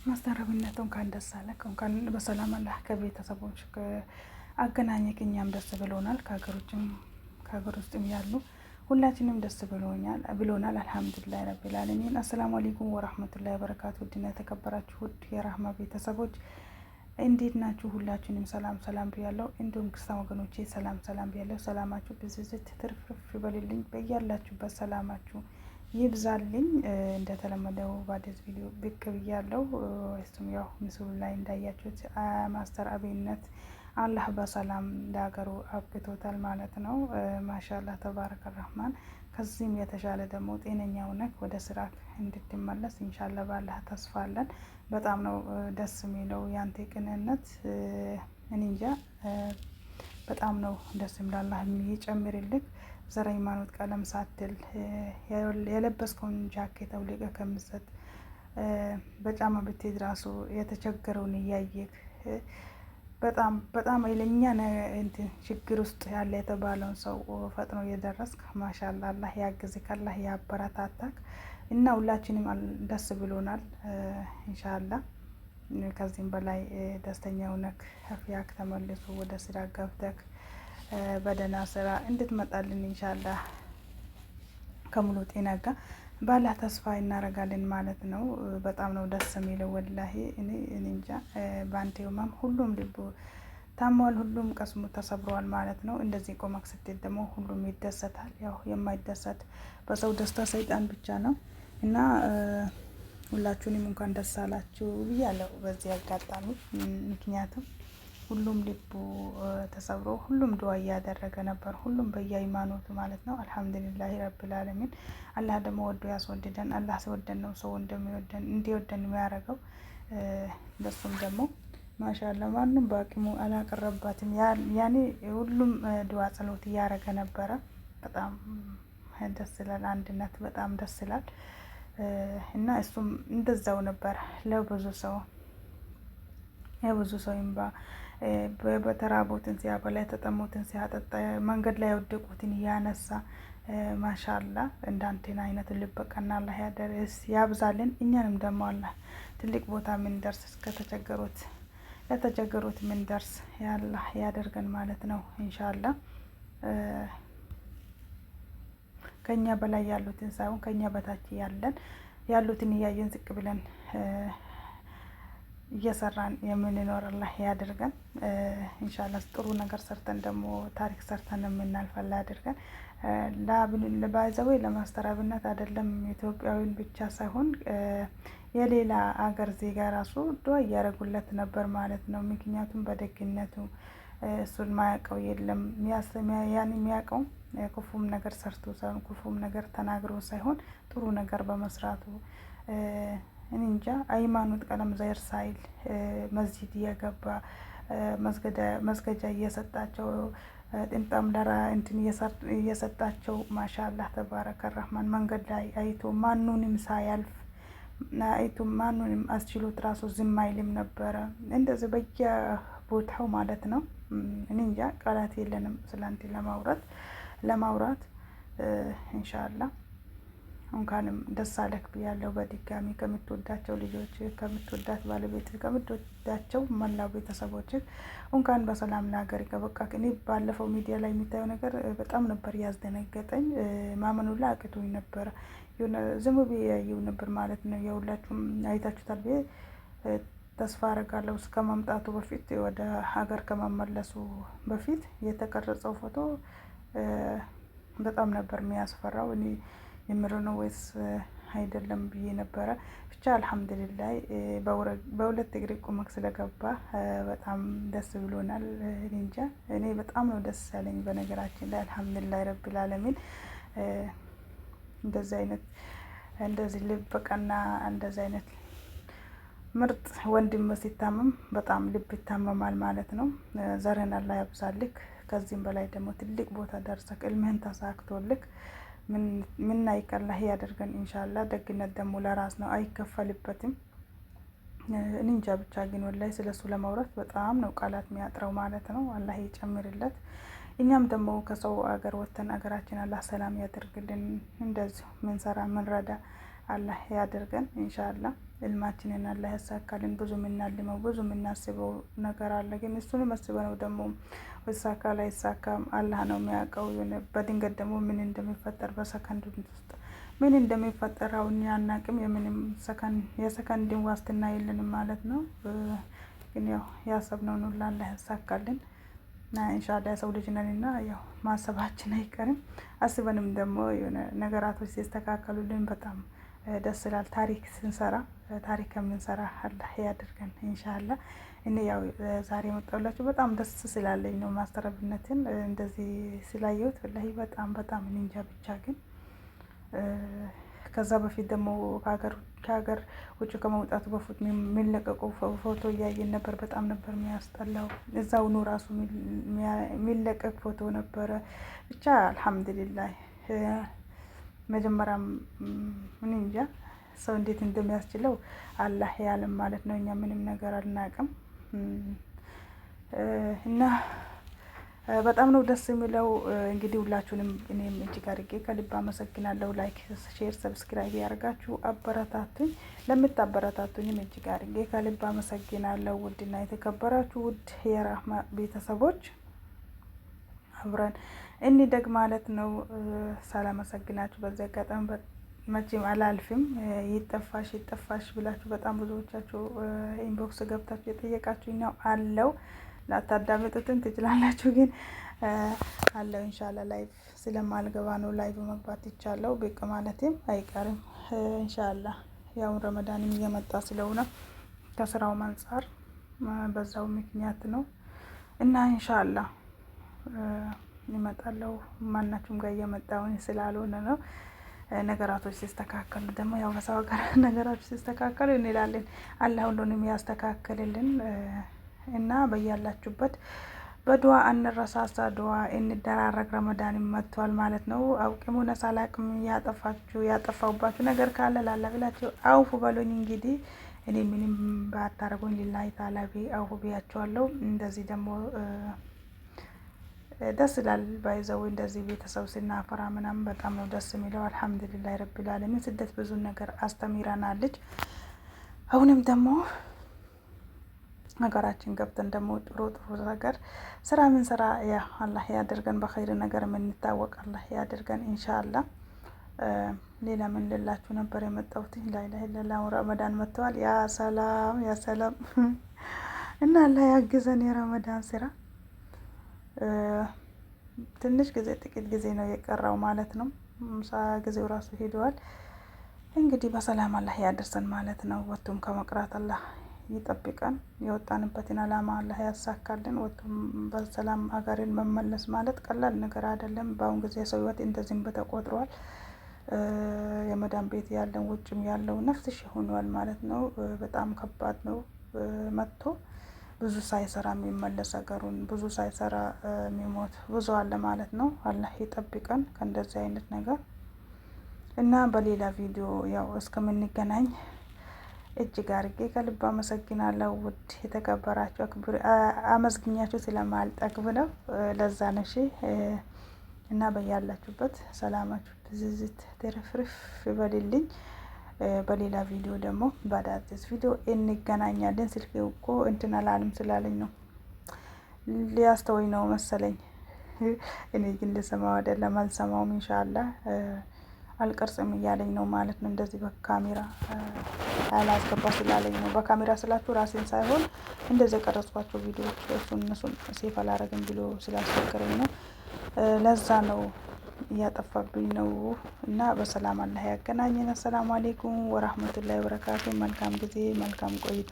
ማስተረብነቱ እንኳን ደስ አለህ፣ እንኳን በሰላም አላህ ከቤተሰቦች አገናኘክ። እኛም ደስ ብሎናል። ከሀገር ውስጥም ያሉ ሁላችንም ደስ ብሎናል። አልሐምዱሊላህ ረቢል ዓለሚን። አሰላሙ አለይኩም ወራህመቱላሂ ወበረካቱ። ውድና የተከበራችሁ ውድ የራህማ ቤተሰቦች እንዴት ናችሁ? ሁላችንም ሰላም ብያለሁ። እንዲሁም ክርስቲያን ወገኖቼ ሰላም ብያለሁ። ሰላማችሁ ብዝዝት ትርፍርፍ ይበልልኝ። በያላችሁበት ሰላማችሁ ይብዛልኝ። እንደተለመደው በአዲስ ቪዲዮ ብቅ ብያለሁ። እሱም ያው ምስሉ ላይ እንዳያችሁት ማስተር አብይነት አላህ በሰላም ለሀገሩ አብቅቶታል ማለት ነው። ማሻአላህ ተባረከ ረህማን። ከዚህም የተሻለ ደግሞ ጤነኛ ሆነህ ወደ ስራ እንድትመለስ ኢንሻአላህ ባላህ ተስፋ አለን። በጣም ነው ደስ የሚለው ያንተ ቅንነት። እኔ እንጃ በጣም ነው ደስ የሚል። አላህ የሚጨምርልህ ዘር፣ ሃይማኖት፣ ቀለም ሳትል የለበስከውን ጃኬት አውልቀህ ከምትሰጥ በጫማ ብትሄድ ራሱ የተቸገረውን እያየህ በጣም ኃይለኛ እንትን ችግር ውስጥ ያለ የተባለውን ሰው ፈጥኖ እየደረስክ ማሻአላህ አላህ ያግዝክ፣ አላህ ያበረታታክ እና ሁላችንም ደስ ብሎናል። ኢንሻአላህ ከዚህም በላይ ደስተኛ ሆነክ አፍያክ ተመልሶ ወደ ስራ ገብተክ በደህና ስራ እንድትመጣልን ኢንሻአላህ ከሙሉ ጤና ጋር ባላህ ተስፋ እናደርጋለን ማለት ነው። በጣም ነው ደስ የሚለው ወላሂ። እኔ እንጃ በአንተ ማም ሁሉም ልቡ ታሟል፣ ሁሉም ቀስሙ ተሰብሯል ማለት ነው። እንደዚህ ቆመክ ስትል ደግሞ ሁሉም ይደሰታል። ያው የማይደሰት በሰው ደስታ ሰይጣን ብቻ ነው እና ሁላችሁንም እንኳን ደስ አላችሁ ብያለሁ በዚህ አጋጣሚ። ምክንያቱም ሁሉም ልቡ ተሰብሮ ሁሉም ዱዓ እያደረገ ነበር፣ ሁሉም በየሃይማኖቱ ማለት ነው። አልሐምዱሊላህ ረብል ዓለሚን። አላህ ደግሞ ወዶ ያስወድደን። አላህ ሲወደን ነው ሰው እንዲወደን የሚያደርገው። በሱም ደግሞ ማሻአላህ ማንም በአቅሙ አላቀረባትም። ያኔ ሁሉም ዱዓ ጸሎት እያደረገ ነበረ። በጣም ደስ ይላል። አንድነት በጣም ደስ ይላል እና እሱም እንደዛው ነበር ለብዙ ሰው የብዙ ሰው እንባ በተራቦትን ሲያበላ የተጠሙትን ሲያጠጣ መንገድ ላይ የወደቁትን እያነሳ ማሻአላህ እንዳንተን አይነት ልብ ቀና አላህ ያብዛልን። እኛንም ደግሞ አላህ ትልቅ ቦታ ምንደርስ ለተቸገሩት ምንደርስ ያላህ ያደርገን ማለት ነው ኢንሻአላህ። ከኛ በላይ ያሉትን ሳይሆን ከኛ በታች ያሉትን እያየን ዝቅ ብለን እየሰራን የምንኖር አላህ ያደርገን ኢንሻአላህ። ጥሩ ነገር ሰርተን ደግሞ ታሪክ ሰርተን የምናልፍ አላህ ያደርገን። ለባይዘዌ ለማስተራብነት አይደለም ኢትዮጵያዊን ብቻ ሳይሆን የሌላ አገር ዜጋ ራሱ ዱዓ እያደረጉለት ነበር ማለት ነው። ምክንያቱም በደግነቱ እሱን ማያውቀው የለም። ያን የሚያውቀው ክፉም ነገር ሰርቶ ሳይሆን ክፉም ነገር ተናግሮ ሳይሆን ጥሩ ነገር በመስራቱ እኔ እንጃ ሃይማኖት ቀለም ዘር ሳይል መስጂድ እየገባ መስገጃ እየሰጣቸው ጥምጣም ለራ እንትን እየሰጣቸው ማሻአላህ ተባረከ ረህማን። መንገድ ላይ አይቶ ማንንም ሳያልፍ አይቶ ማንንም አስችሎት ራሱ ዝም አይልም ነበረ። እንደዚህ በየቦታው ማለት ነው። እኔ እንጃ ቃላት የለንም ስላንተ ለማውራት ኢንሻአላህ። እንኳንም ደስ አለክ ብያለሁ በድጋሚ ከምትወዳቸው ልጆች፣ ከምትወዳት ባለቤት፣ ከምትወዳቸው መላው ቤተሰቦች እንኳን በሰላም ለሀገር ከበቃክ። እኔ ባለፈው ሚዲያ ላይ የሚታየው ነገር በጣም ነበር ያስደነገጠኝ። ማመኑ ላይ አቅቶኝ ነበር። የሆነ ዝም ብዬ ያየው ነበር ማለት ነው። የሁላችሁም አይታችሁታል ብዬ ተስፋ አደርጋለሁ። እስከ መምጣቱ በፊት ወደ ሀገር ከመመለሱ በፊት የተቀረጸው ፎቶ በጣም ነበር የሚያስፈራው። እኔ የምር ነው ወይስ አይደለም ብዬ ነበረ። ብቻ አልሐምዱሊላህ በሁለት እግር ቁመክ ስለገባ በጣም ደስ ብሎናል። እንጃ እኔ በጣም ነው ደስ ያለኝ በነገራችን ላይ አልሐምዱሊላህ ረብል ዓለሚን። እንደዚህ ልብ ቀና እንደዚህ አይነት ምርጥ ወንድም ሲታመም በጣም ልብ ይታመማል ማለት ነው። ዘርህን አላህ ያብዛልክ። ከዚህም በላይ ደግሞ ትልቅ ቦታ ደርሰክ እልምህን ተሳክቶልክ ምን አይቀላህ ያደርገን ኢንሻአላህ። ደግነት ደግሞ ለራስ ነው፣ አይከፈልበትም። እኔ እንጃ ብቻ ግን ወላሂ ስለሱ ለማውራት በጣም ነው ቃላት የሚያጥረው ማለት ነው። አላህ ይጨምርለት። እኛም ደግሞ ከሰው አገር ወተን አገራችን አላህ ሰላም ያደርግልን። እንደዚሁ ምን ሰራ ምን ረዳ አላህ ያደርገን ኢንሻአላህ። ህልማችንን አላህ ያሳካልን። ብዙ የምናልመው ብዙ የምናስበው ነገር አለ፣ ግን እሱንም አስበነው ደግሞ ይሳካ ላይ ይሳካም አላህ ነው የሚያውቀው። በድንገት ደግሞ ምን እንደሚፈጠር በሰከንድ ውስጥ ምን እንደሚፈጠር አሁን አናውቅም። የምንም የሰከንድን ዋስትና የለንም ማለት ነው። ግን ያው ያሰብነውን ሁሉ አላህ ያሳካልን እና ኢንሻአላህ የሰው ልጅ ነንና ያው ማሰባችን አይቀርም። አስበንም ደግሞ የሆነ ነገራቶች ሲስተካከሉልን በጣም ደስ ይላል። ታሪክ ስንሰራ ታሪክ ከምንሰራ አላህ ያድርገን ኢንሻአላህ። እኔ ያው ዛሬ መጣሁላችሁ በጣም ደስ ስላለኝ ነው። ማስተረብነትን እንደዚህ ስላየሁት ወላሂ በጣም እንጃ ብቻ ግን ከዛ በፊት ደግሞ ከሀገር ውጭ ከመውጣቱ በፊት የሚለቀቁ ፎቶ እያየን ነበር። በጣም ነበር የሚያስጠላው። እዛው ነው ራሱ የሚለቀቅ ፎቶ ነበረ። ብቻ አልሐምዱሊላህ መጀመሪያም ምን እንጃ ሰው እንዴት እንደሚያስችለው አላህ ያለም ማለት ነው። እኛ ምንም ነገር አልናቅም እና በጣም ነው ደስ የሚለው። እንግዲህ ሁላችሁንም እኔም እጅግ አድርጌ ከልብ አመሰግናለሁ። ላይክ፣ ሼር፣ ሰብስክራይብ ያደርጋችሁ አበረታቱኝ። ለምታበረታቱኝም እጅግ አድርጌ ከልብ አመሰግናለሁ። ውድና የተከበራችሁ ውድ የራህማ ቤተሰቦች አብረን እንደግ ማለት ነው። ሳላመሰግናችሁ በዚህ አጋጣሚ መቼም አላልፍም። ይጠፋሽ ብላችሁ በጣም ብዙዎቻችሁ ኢንቦክስ ገብታችሁ የጠየቃችሁኝ ነው አለው። ላታዳምጡትን ትችላላችሁ፣ ግን አለው ኢንሻአላህ። ላይቭ ስለማልገባ ነው ላይቭ መግባት ይቻለው ብቅ ማለትም አይቀርም ኢንሻአላህ። ያው ረመዳንም እየመጣ ስለሆነ ከስራው አንፃር በዛው ምክንያት ነው እና ኢንሻአላህ ይመጣለው። ማናችሁም ጋር እየመጣውን ስላልሆነ ነው። ነገራቶች ሲስተካከሉ ደግሞ ያው በሰው ሀገር ነገራቶች ሲስተካከሉ እንላለን። አላህ ሁሉንም ያስተካክልልን እና በያላችሁበት በዱዓ እንረሳሳ፣ ዱዓ እንደራረግ። ረመዳን መጥቷል ማለት ነው። አውቅሙ ነሳላቅም ያጠፋውባችሁ ነገር ካለ ላላ ብላችሁ አውፉ በሉኝ። እንግዲህ እኔ ምንም ባታረጉኝ ሊላሂ ተዓላ አውፉ ብያችኋለሁ። እንደዚህ ደግሞ ደስ ይላል። ባይዘው እንደዚህ ቤተሰብ ስናፈራ ምናምን በጣም ነው ደስ የሚለው። አልሐምዱሊላህ ረቢል ዓለሚን። ስደት ብዙ ነገር አስተምራናለች። አሁንም ደግሞ ሀገራችን ገብተን ደግሞ ጥሩ ነገር ስራ ምን ስራ ያ አላህ ያደርገን። በኸይር ነገር የምንታወቅ አላህ ያደርገን ኢንሻአላህ። ሌላ ምን ልላችሁ ነበር የመጣሁት? ላኢላሀ ኢለላህ ረመዳን መጥቷል። ያ ሰላም እና አላህ ያግዘን። የረመዳን ስራ ትንሽ ጊዜ ጥቂት ጊዜ ነው የቀረው ማለት ነው። ጊዜው ራሱ ሄደዋል። እንግዲህ በሰላም አላህ ያደርሰን ማለት ነው። ወጥቶም ከመቅራት አላህ ይጠብቀን። የወጣንበትን አላማ አላህ ያሳካልን። ወጥቶም በሰላም ሀገርን መመለስ ማለት ቀላል ነገር አይደለም። በአሁን ጊዜ ሰው ህይወት እንደዚህም ተቆጥሯል። የመዳን ቤት ያለን ውጭም ያለው ነፍስሽ ሆኗል ማለት ነው። በጣም ከባድ ነው። መጥቶ ብዙ ሳይሰራ የሚመለስ ሀገሩን ብዙ ሳይሰራ የሚሞት ብዙ አለ ማለት ነው። አላህ ይጠብቀን ከእንደዚህ አይነት ነገር እና በሌላ ቪዲዮ ያው እስከምንገናኝ እጅግ አድርጌ ከልብ አመሰግናለሁ። ውድ የተከበራችሁ አመስግኛችሁ ስለማልጠግብ ነው። ለዛ ነው እሺ። እና በያላችሁበት ሰላማችሁ ብዝዝት ተረፍርፍ ይበልልኝ። በሌላ ቪዲዮ ደግሞ በአዳዲስ ቪዲዮ እንገናኛለን። ስልኬ እኮ እንትን አላለም ስላለኝ ነው ሊያስተወኝ ነው መሰለኝ። እኔ ግን ልሰማው አይደለም አልሰማውም። ኢንሻአላህ አልቀርጽም እያለኝ ነው ማለት ነው። እንደዚህ በካሜራ አላስገባ ስላለኝ ነው። በካሜራ ስላችሁ ራሴን ሳይሆን እንደዚህ የቀረጽኳቸው ቪዲዮዎች እነሱን ሴፍ አላረግም ብሎ ስላስቸገረኝ ነው። ለዛ ነው እያጠፋብኝ ነው። እና በሰላም አላህ ያገናኘን። አሰላሙ አለይኩም ወራህመቱላሂ ወበረካቱ። መልካም ጊዜ፣ መልካም ቆይታ።